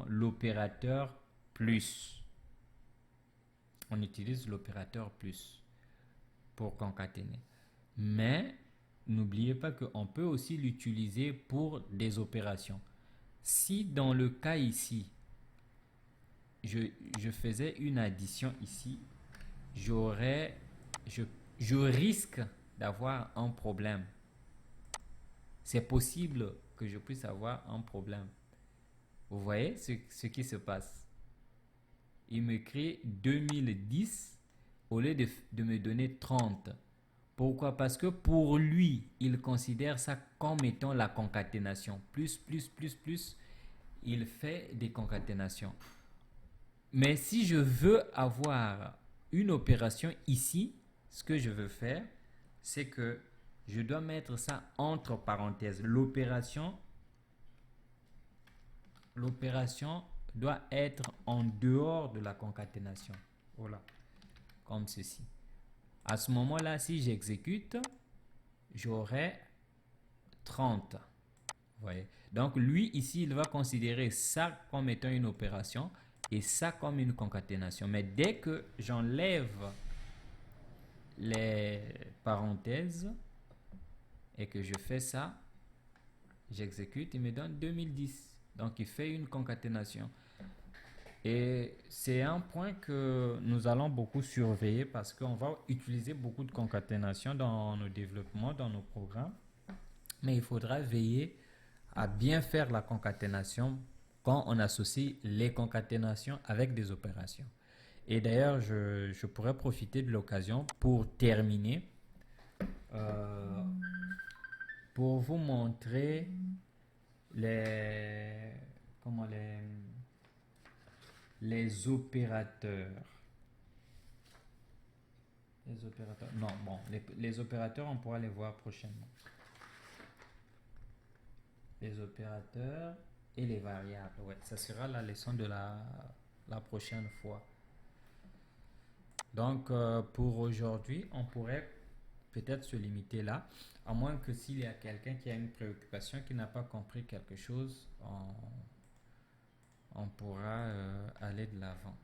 l'opérateur plus. On utilise l'opérateur plus pour concaténer. Mais n'oubliez pas qu'on peut aussi l'utiliser pour des opérations. Si dans le cas ici, je faisais une addition ici, je risque d'avoir un problème. C'est possible que je puisse avoir un problème. Vous voyez ce qui se passe? Il me crée 2010 au lieu de me donner 30. Pourquoi? Parce que pour lui, il considère ça comme étant la concaténation. Plus, plus, plus, plus, il fait des concaténations. Mais si je veux avoir une opération ici, ce que je veux faire, c'est que je dois mettre ça entre parenthèses. L'opération doit être en dehors de la concaténation. Voilà, comme ceci. À ce moment-là, si j'exécute, j'aurai 30. Vous voyez? Donc lui, ici, il va considérer ça comme étant une opération et ça comme une concaténation. Mais dès que j'enlève les parenthèses et que je fais ça, j'exécute, il me donne 2010. Donc il fait une concaténation. Et c'est un point que nous allons beaucoup surveiller parce qu'on va utiliser beaucoup de concaténation dans nos développements, dans nos programmes. Mais il faudra veiller à bien faire la concaténation quand on associe les concaténations avec des opérations. Et d'ailleurs, je pourrais profiter de l'occasion pour terminer, euh, pour vous montrer les, comment les opérateurs. Les opérateurs. Non, bon, les opérateurs, on pourra les voir prochainement. Les opérateurs et les variables. Ouais, ça sera la leçon de la prochaine fois. Donc, pour aujourd'hui, on pourrait peut-être se limiter là, à moins que s'il y a quelqu'un qui a une préoccupation, qui n'a pas compris quelque chose, on pourra aller de l'avant.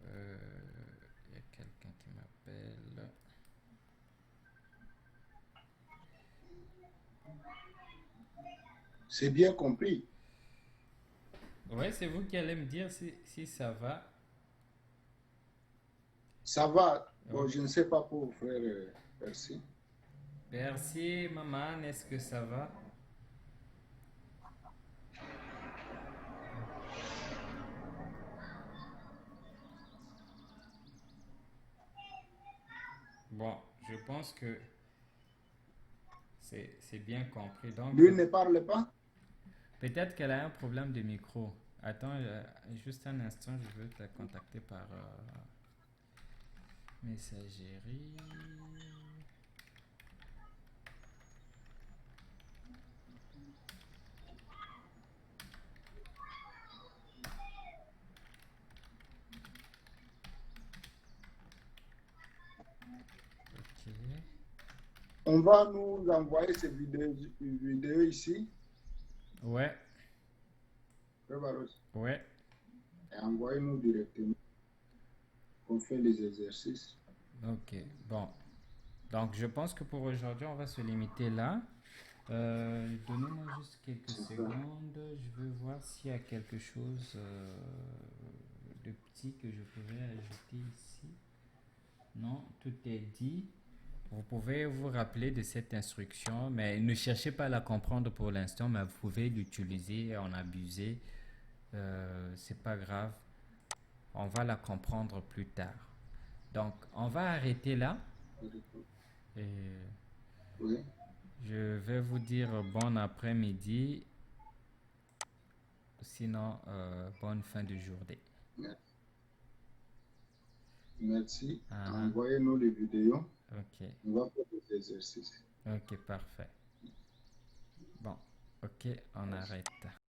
Il y a quelqu'un qui m'appelle. C'est bien compris. Ouais, c'est vous qui allez me dire si ça va. Ça va. Bon, Ok. je ne sais pas pour frère Percy. Merci, maman. Est-ce que ça va? Bon, je pense que c'est bien compris. Donc, Lui ne parle pas. peut-être qu'elle a un problème de micro. Attends, juste un instant, je veux te contacter par messagerie. Ok. On va nous envoyer ces vidéos ici. Ouais, Frère Barros. ouais. Et envoyez-nous directement. On fait les exercices. Ok, bon. Donc, je pense que pour aujourd'hui, on va se limiter là. Donnez-moi juste quelques C'est ça. secondes. Je veux voir s'il y a quelque chose de petit que je pourrais ajouter ici. Non, tout est dit. Vous pouvez vous rappeler de cette instruction, mais ne cherchez pas à la comprendre pour l'instant, mais vous pouvez l'utiliser, en abuser. C'est pas grave. On va la comprendre plus tard. Donc, on va arrêter là. Et Oui. je vais vous dire bon après-midi, sinon bonne fin de journée. Merci. Ah, ah. Envoyez-nous les vidéos. Ok, On va faire des exercices. ok, parfait. Bon, ok, on arrête.